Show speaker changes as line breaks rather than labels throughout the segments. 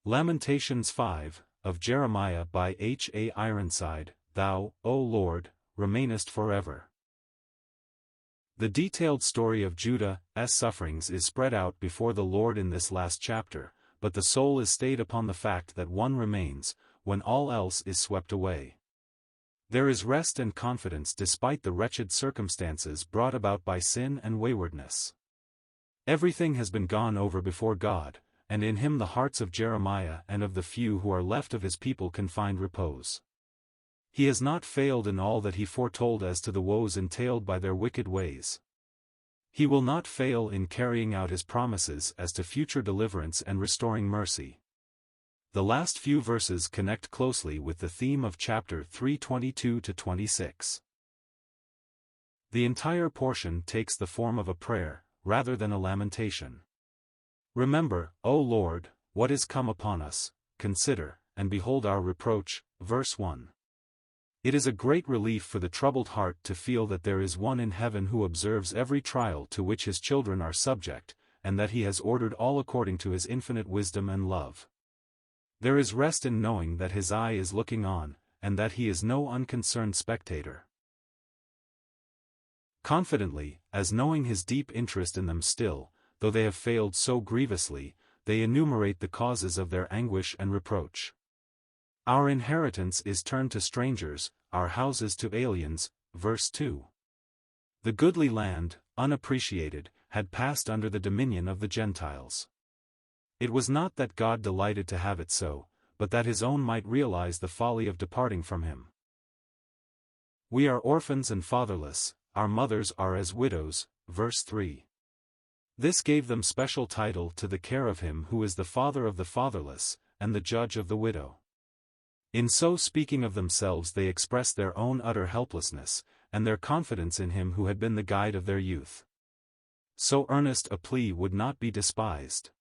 Lamentations 5, of Jeremiah by H. A. Ironside, Thou, O Lord, remainest forever. The detailed story of Judah's sufferings is spread out before the Lord in this last chapter, but the soul is stayed upon the fact that one remains, when all else is swept away. There is rest and confidence despite the wretched circumstances brought about by sin and waywardness. Everything has been gone over before God, and in him the hearts of Jeremiah and of the few who are left of his people can find repose. He has not failed in all that he foretold as to the woes entailed by their wicked ways. He will not fail in carrying out his promises as to future deliverance and restoring mercy. The last few verses connect closely with the theme of chapter 3:22-26. The entire portion takes the form of a prayer, rather than a lamentation. Remember, O Lord, what is come upon us, consider, and behold our reproach, verse 1. It is a great relief for the troubled heart to feel that there is one in heaven who observes every trial to which his children are subject, and that he has ordered all according to his infinite wisdom and love. There is rest in knowing that his eye is looking on, and that he is no unconcerned spectator. Confidently, as knowing his deep interest in them still, though they have failed so grievously, they enumerate the causes of their anguish and reproach. Our inheritance is turned to strangers, our houses to aliens, verse 2. The goodly land, unappreciated, had passed under the dominion of the Gentiles. It was not that God delighted to have it so, but that his own might realize the folly of departing from him. We are orphans and fatherless, our mothers are as widows, verse 3. This gave them special title to the care of him who is the father of the fatherless, and the judge of the widow. In so speaking of themselves they express their own utter helplessness, and their confidence in him who had been the guide of their youth. So earnest a plea would not be despised.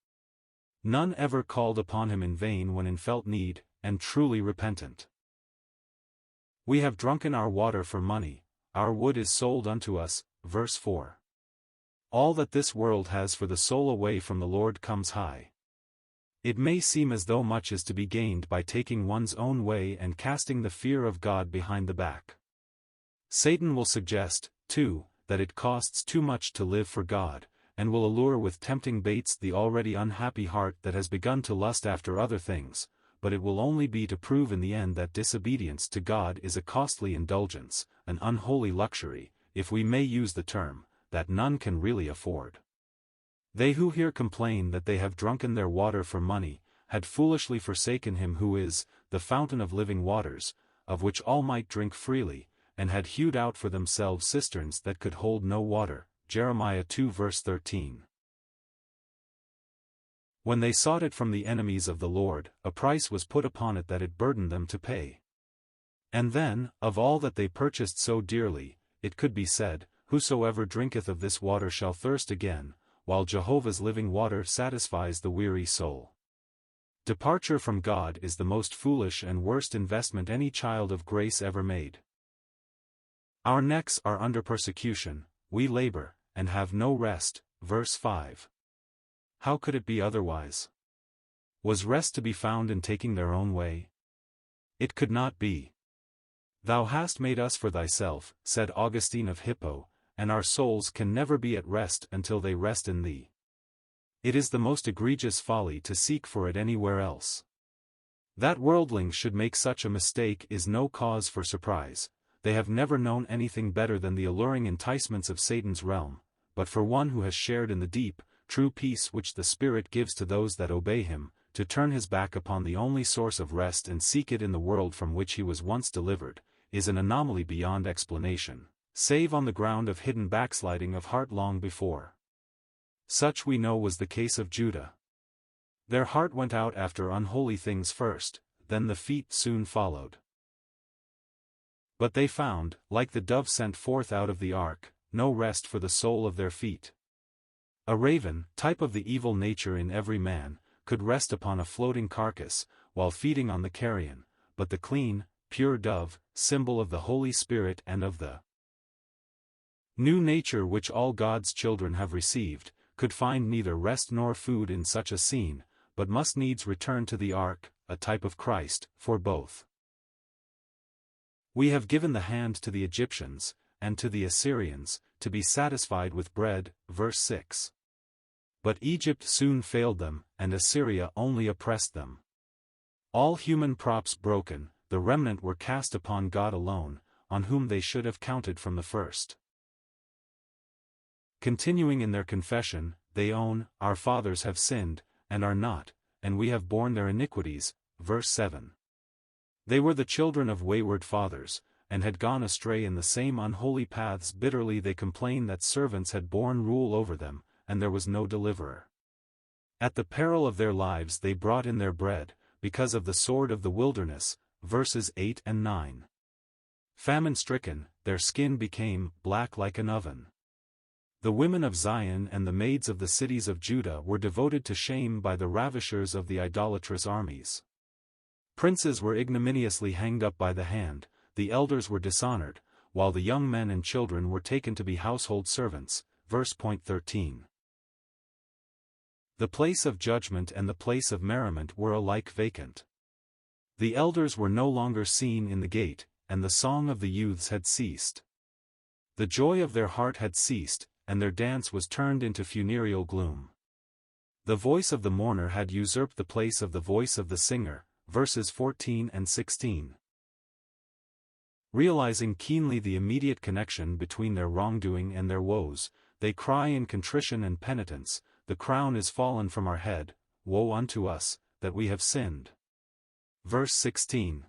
None ever called upon him in vain when in felt need, and truly repentant. We have drunken our water for money, our wood is sold unto us, verse 4. All that this world has for the soul away from the Lord comes high. It may seem as though much is to be gained by taking one's own way and casting the fear of God behind the back. Satan will suggest, too, that it costs too much to live for God, and will allure with tempting baits the already unhappy heart that has begun to lust after other things, but it will only be to prove in the end that disobedience to God is a costly indulgence, an unholy luxury, if we may use the term, that none can really afford. They who here complain that they have drunken their water for money, had foolishly forsaken him who is, the fountain of living waters, of which all might drink freely, and had hewed out for themselves cisterns that could hold no water, Jeremiah 2 verse 13. When they sought it from the enemies of the Lord, a price was put upon it that it burdened them to pay. And then, of all that they purchased so dearly, it could be said, Whosoever drinketh of this water shall thirst again, while Jehovah's living water satisfies the weary soul. Departure from God is the most foolish and worst investment any child of grace ever made. Our necks are under persecution, we labor, and have no rest, verse 5. How could it be otherwise? Was rest to be found in taking their own way? It could not be. Thou hast made us for thyself, said Augustine of Hippo, and our souls can never be at rest until they rest in thee. It is the most egregious folly to seek for it anywhere else. That worldlings should make such a mistake is no cause for surprise. They have never known anything better than the alluring enticements of Satan's realm, but for one who has shared in the deep, true peace which the Spirit gives to those that obey him, to turn his back upon the only source of rest and seek it in the world from which he was once delivered, is an anomaly beyond explanation, save on the ground of hidden backsliding of heart long before. Such we know was the case of Judah. Their heart went out after unholy things first, then the feet soon followed. But they found, like the dove sent forth out of the ark, no rest for the sole of their feet. A raven, type of the evil nature in every man, could rest upon a floating carcass, while feeding on the carrion, but the clean, pure dove, symbol of the Holy Spirit and of the new nature which all God's children have received, could find neither rest nor food in such a scene, but must needs return to the ark, a type of Christ, for both. We have given the hand to the Egyptians, and to the Assyrians, to be satisfied with bread, verse 6. But Egypt soon failed them, and Assyria only oppressed them. All human props broken, the remnant were cast upon God alone, on whom they should have counted from the first. Continuing in their confession, they own, our fathers have sinned, and are not, and we have borne their iniquities, verse 7. They were the children of wayward fathers, and had gone astray in the same unholy paths. Bitterly they complained that servants had borne rule over them, and there was no deliverer. At the peril of their lives they brought in their bread, because of the sword of the wilderness, verses 8 and 9. Famine-stricken, their skin became black like an oven. The women of Zion and the maids of the cities of Judah were devoted to shame by the ravishers of the idolatrous armies. Princes were ignominiously hanged up by the hand, the elders were dishonored, while the young men and children were taken to be household servants, verse 13. The place of judgment and the place of merriment were alike vacant. The elders were no longer seen in the gate, and the song of the youths had ceased. The joy of their heart had ceased, and their dance was turned into funereal gloom. The voice of the mourner had usurped the place of the voice of the singer, verses 14 and 16. Realizing keenly the immediate connection between their wrongdoing and their woes, they cry in contrition and penitence, the crown is fallen from our head, woe unto us, that we have sinned. Verse 16.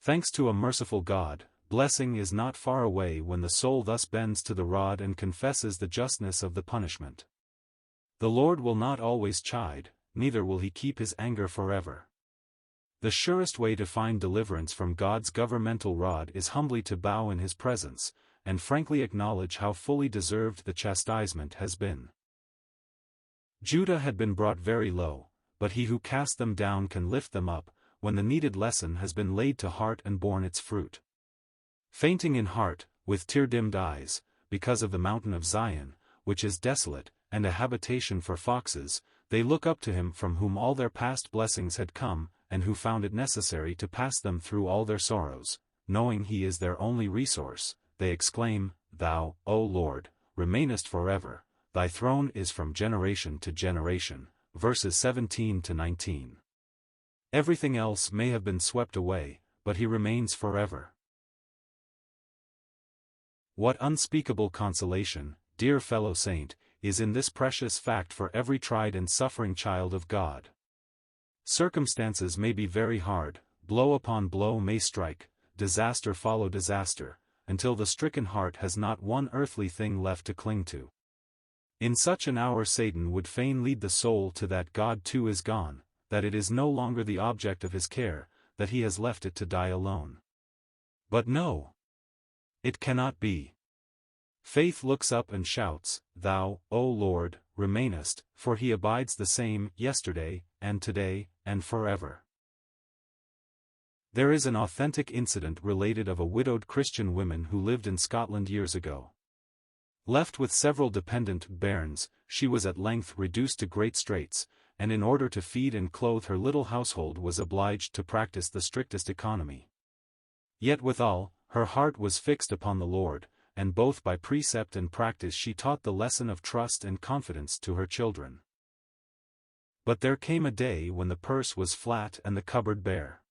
Thanks to a merciful God, blessing is not far away when the soul thus bends to the rod and confesses the justness of the punishment. The Lord will not always chide, neither will he keep his anger forever. The surest way to find deliverance from God's governmental rod is humbly to bow in his presence, and frankly acknowledge how fully deserved the chastisement has been. Judah had been brought very low, but he who cast them down can lift them up, when the needed lesson has been laid to heart and borne its fruit. Fainting in heart, with tear-dimmed eyes, because of the mountain of Zion, which is desolate, and a habitation for foxes, they look up to him from whom all their past blessings had come, and who found it necessary to pass them through all their sorrows. Knowing he is their only resource, they exclaim, Thou, O Lord, remainest forever, thy throne is from generation to generation, verses 17 to 19. Everything else may have been swept away, but he remains forever. What unspeakable consolation, dear fellow saint, is in this precious fact for every tried and suffering child of God. Circumstances may be very hard, blow upon blow may strike, disaster follow disaster, until the stricken heart has not one earthly thing left to cling to. In such an hour Satan would fain lead the soul to that God too is gone, that it is no longer the object of his care, that he has left it to die alone. But no! It cannot be. Faith looks up and shouts, Thou, O Lord, remainest, for he abides the same, yesterday, and today, and forever. There is an authentic incident related of a widowed Christian woman who lived in Scotland years ago. Left with several dependent bairns, she was at length reduced to great straits, and in order to feed and clothe her little household was obliged to practice the strictest economy. Yet withal, her heart was fixed upon the Lord, and both by precept and practice she taught the lesson of trust and confidence to her children. But there came a day when the purse was flat and the cupboard bare.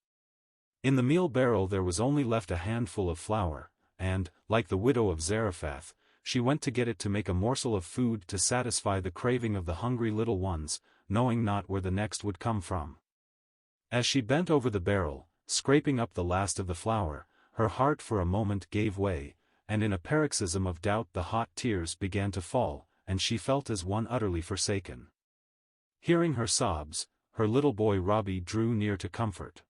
In the meal barrel there was only left a handful of flour, and, like the widow of Zarephath, she went to get it to make a morsel of food to satisfy the craving of the hungry little ones, knowing not where the next would come from. As she bent over the barrel, scraping up the last of the flour, her heart for a moment gave way, and in a paroxysm of doubt the hot tears began to fall, and she felt as one utterly forsaken. Hearing her sobs, her little boy Robbie drew near to comfort.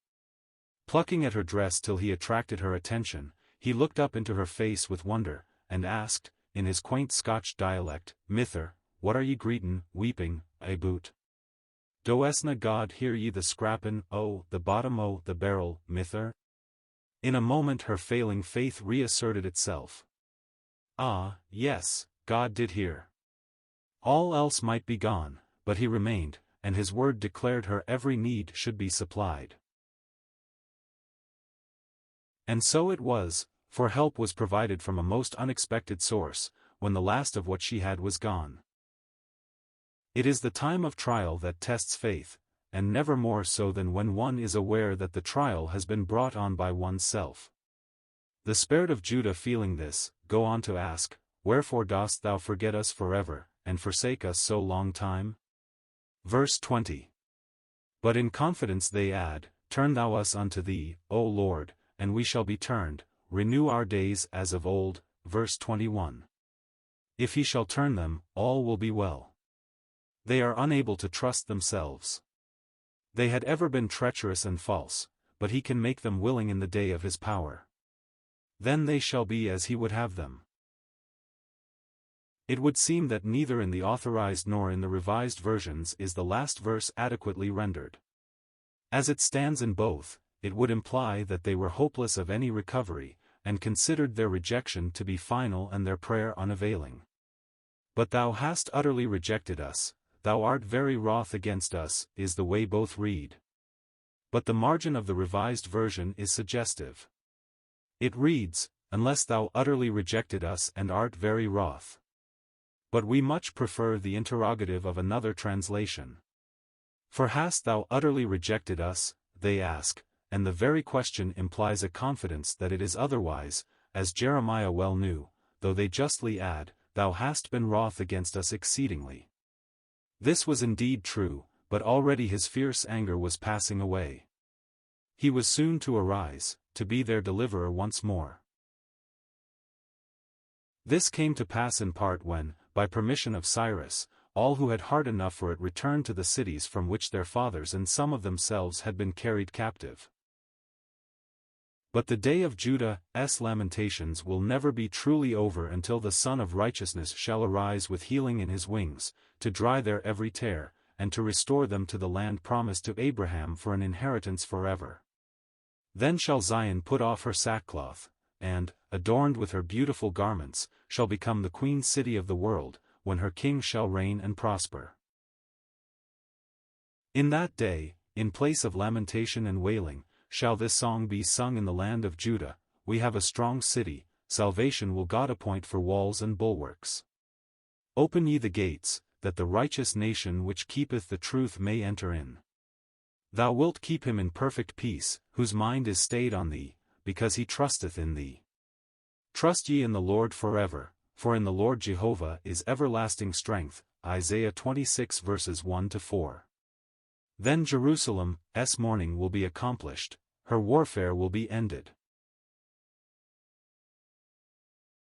Plucking at her dress till he attracted her attention, he looked up into her face with wonder, and asked, in his quaint Scotch dialect, Mither, what are ye greetin', weeping, aboot? Doesna God hear ye the scrappin' o' the bottom o' the barrel, Mither? In a moment her failing faith reasserted itself. Ah, yes, God did hear. All else might be gone, but he remained, and his word declared her every need should be supplied. And so it was, for help was provided from a most unexpected source, when the last of what she had was gone. It is the time of trial that tests faith, and never more so than when one is aware that the trial has been brought on by oneself. The spirit of Judah, feeling this, go on to ask, "Wherefore dost thou forget us forever, and forsake us so long time?" Verse 20. But in confidence they add, "Turn thou us unto thee, O Lord, and we shall be turned, renew our days as of old." Verse 21. If he shall turn them, all will be well. They are unable to trust themselves. They had ever been treacherous and false, but he can make them willing in the day of his power. Then they shall be as he would have them. It would seem that neither in the Authorized nor in the Revised versions is the last verse adequately rendered. As it stands in both, it would imply that they were hopeless of any recovery, and considered their rejection to be final and their prayer unavailing. "But thou hast utterly rejected us, thou art very wroth against us," is the way both read. But the margin of the Revised version is suggestive. It reads, "Unless thou utterly rejected us and art very wroth." But we much prefer the interrogative of another translation. "For hast thou utterly rejected us?" they ask, and the very question implies a confidence that it is otherwise, as Jeremiah well knew, though they justly add, "Thou hast been wroth against us exceedingly." This was indeed true, but already his fierce anger was passing away. He was soon to arise, to be their deliverer once more. This came to pass in part when, by permission of Cyrus, all who had heart enough for it returned to the cities from which their fathers and some of themselves had been carried captive. But the day of Judah's lamentations will never be truly over until the Son of Righteousness shall arise with healing in his wings, to dry their every tear, and to restore them to the land promised to Abraham for an inheritance forever. Then shall Zion put off her sackcloth, and, adorned with her beautiful garments, shall become the queen city of the world, when her king shall reign and prosper. In that day, in place of lamentation and wailing, shall this song be sung in the land of Judah: "We have a strong city, salvation will God appoint for walls and bulwarks. Open ye the gates, that the righteous nation which keepeth the truth may enter in. Thou wilt keep him in perfect peace, whose mind is stayed on thee, because he trusteth in thee. Trust ye in the Lord forever, for in the Lord Jehovah is everlasting strength." Isaiah 26 verses 1-4. Then Jerusalem's mourning will be accomplished, her warfare will be ended.